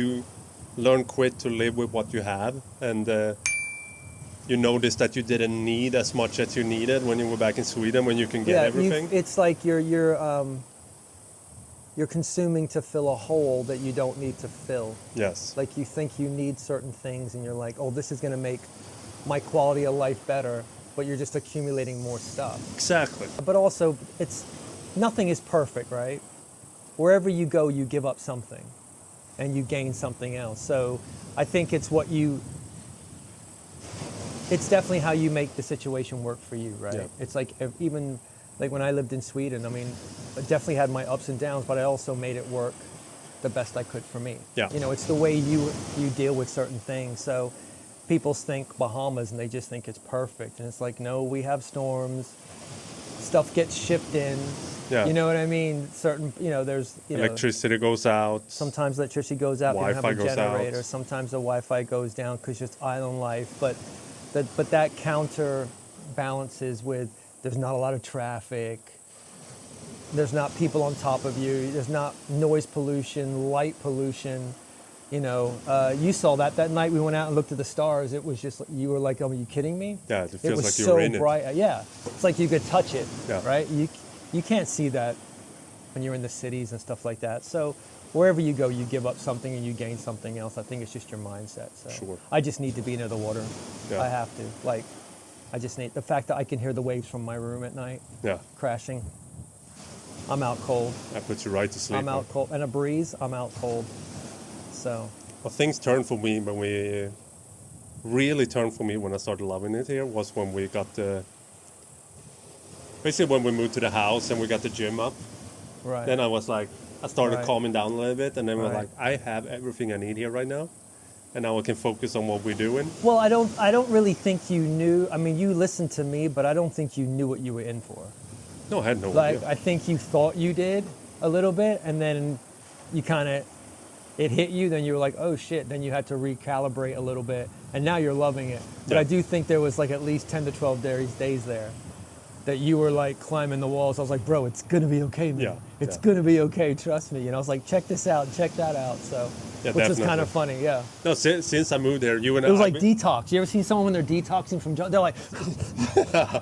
You learn quick to live with what you have, and you notice that you didn't need as much as you needed when you were back in Sweden, when you can get everything. It's like you're consuming to fill a hole that you don't need to fill. Yes. Like you think you need certain things, and you're like, oh, this is going to make my quality of life better, but you're just accumulating more stuff. Exactly. But also, nothing is perfect, right? Wherever you go, you give up something, and you gain something else. So I think it's definitely how you make the situation work for you, right? Yeah. It's like even like when I lived in Sweden, I mean, I definitely had my ups and downs, but I also made it work the best I could for me. Yeah. You know, it's the way you deal with certain things. So people think Bahamas and they just think it's perfect. And it's like, no, we have storms, stuff gets shipped in. Yeah. You know what I mean? Certain, there's, Electricity goes out. Sometimes electricity goes out, you have Wi-Fi a goes generator. out. Sometimes the Wi-Fi goes down because just island life. But that counterbalances with there's not a lot of traffic. There's not people on top of you. There's not noise pollution, light pollution. You saw that night we went out and looked at the stars. It was just, you were like, oh, are you kidding me? Yeah, it It feels was like you so were in bright. it. Yeah, it's like you could touch it, Yeah. right? You can't see that when you're in the cities and stuff like that. So wherever you go, you give up something and you gain something else. I think it's just your mindset. So Sure. I just need to be near the water. Yeah. I have to. Like, I just need the fact that I can hear the waves from my room at night Yeah. crashing. I'm out cold. That puts you right to sleep. I'm out cold. And a breeze, I'm out cold. So. Well, things turned for me when we really turned for me when I started loving it here was when we got basically when we moved to the house and we got the gym up. Right. Then I was like, I started Right. calming down a little bit, and then we're Right. like, I have everything I need here right now, and now I can focus on what we're doing. Well, I don't really think you knew. I mean, you listened to me, but I don't think you knew what you were in for. No, I had no Like, idea. I think you thought you did a little bit, and then you it hit you, then you were like, oh shit, then you had to recalibrate a little bit, and now you're loving it. But Yeah. I do think there was like at least 10 to 12 days there that you were like climbing the walls. I was like, bro, it's gonna be okay, man. Yeah, It's yeah. gonna be okay, trust me. I was like, check this out, check that out. So, Yeah, which was kind definitely. of funny, yeah. No, since I moved there, you and It was I, like detox. You ever seen someone when they're detoxing from they're like,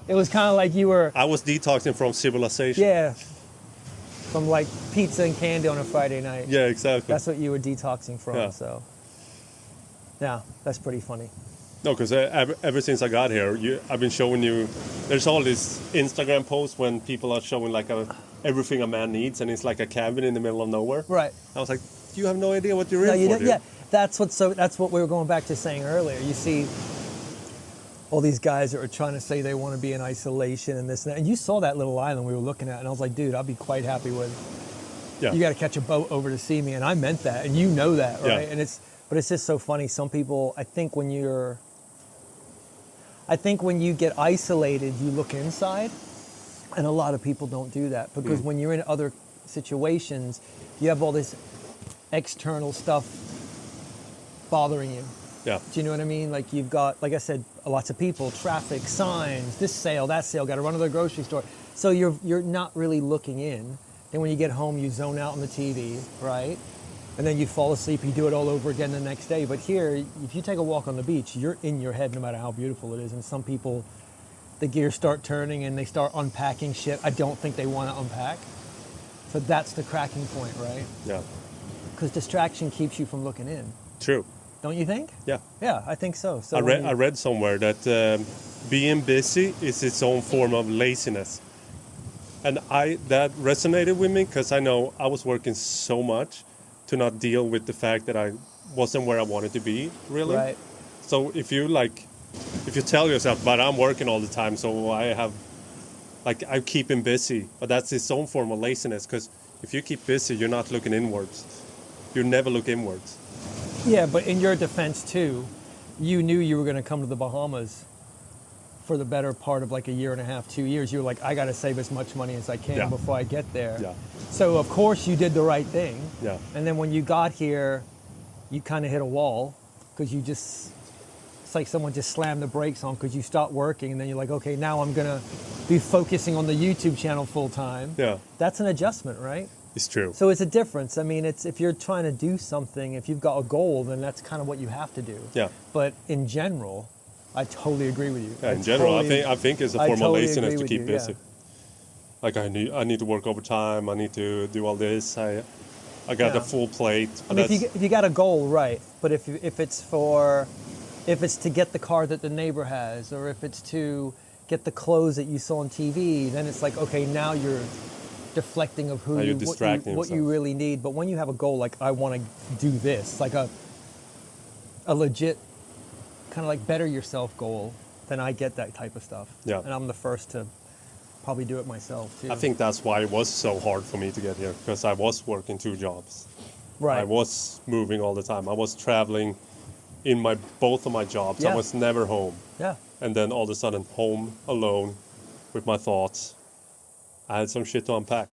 it was kind of like you were, I was detoxing from civilization. yeah, from like pizza and candy on a Friday night. Yeah, exactly. That's what you were detoxing from. Yeah. So, yeah, that's pretty funny. No, because ever since I got here, I've been showing you. There's all these Instagram posts when people are showing like everything a man needs, and it's like a cabin in the middle of nowhere. Right. I was like, you have no idea what you're No, in you for, don't, dude. yeah, that's what we were going back to saying earlier. You see all these guys that are trying to say they want to be in isolation and this and that. And you saw that little island we were looking at, and I was like, dude, I'll be quite happy with. Yeah. You got to catch a boat over to see me, and I meant that, and you know that, right? Yeah. And but it's just so funny. Some people, I think when you get isolated, you look inside, and a lot of people don't do that because when you're in other situations, you have all this external stuff bothering you. Yeah. Do you know what I mean? Like you've got, like I said, lots of people, traffic, signs, this sale, that sale, got to run to the grocery store. So you're not really looking in. Then when you get home, you zone out on the TV, right? And then you fall asleep, you do it all over again the next day. But here, if you take a walk on the beach, you're in your head no matter how beautiful it is. And some people, the gears start turning and they start unpacking shit I don't think they want to unpack. So that's the cracking point, right? Yeah. Because distraction keeps you from looking in. True. Don't you think? Yeah. Yeah, I think so. So I when read somewhere that being busy is its own form of laziness, and that resonated with me because I know I was working so much to not deal with the fact that I wasn't where I wanted to be, really. Right. So if you tell yourself, but I'm working all the time, so I'm keeping busy, but that's its own form of laziness because if you keep busy, you're not looking inwards. You never look inwards. Yeah, but in your defense too, you knew you were going to come to the Bahamas for the better part of like a year and a half, 2 years. You were like, I got to save as much money as I can Yeah. before I get there. Yeah. So of course you did the right thing. Yeah. And then when you got here, you kind of hit a wall because it's like someone just slammed the brakes on because you stopped working and then you're like, okay, now I'm going to be focusing on the YouTube channel full time. Yeah. That's an adjustment, right? It's true. So it's a difference. I mean, it's if you're trying to do something, if you've got a goal, then that's kind of what you have to do. Yeah. But in general, I totally agree with you. Yeah, in general, I think it's a I form totally of laziness agree to with keep you, yeah. busy. Like I need to work overtime. I need to do all this. I got Yeah. a full plate. I But mean, that's, if you got a goal, right? But if it's to get the car that the neighbor has, or if it's to get the clothes that you saw on TV, then it's like, okay, now you're deflecting of Now you're distracting what you yourself. really need. But when you have a goal, like I want to do this, like a legit kind of like better yourself goal, then I get that type of stuff. Yeah. And I'm the first to probably do it myself too. I think that's why it was so hard for me to get here, because I was working 2 jobs. right. I was moving all the time. I was traveling in both of my jobs. Yeah. I was never home. Yeah. And then all of a sudden, home alone with my thoughts. I had some shit to unpack.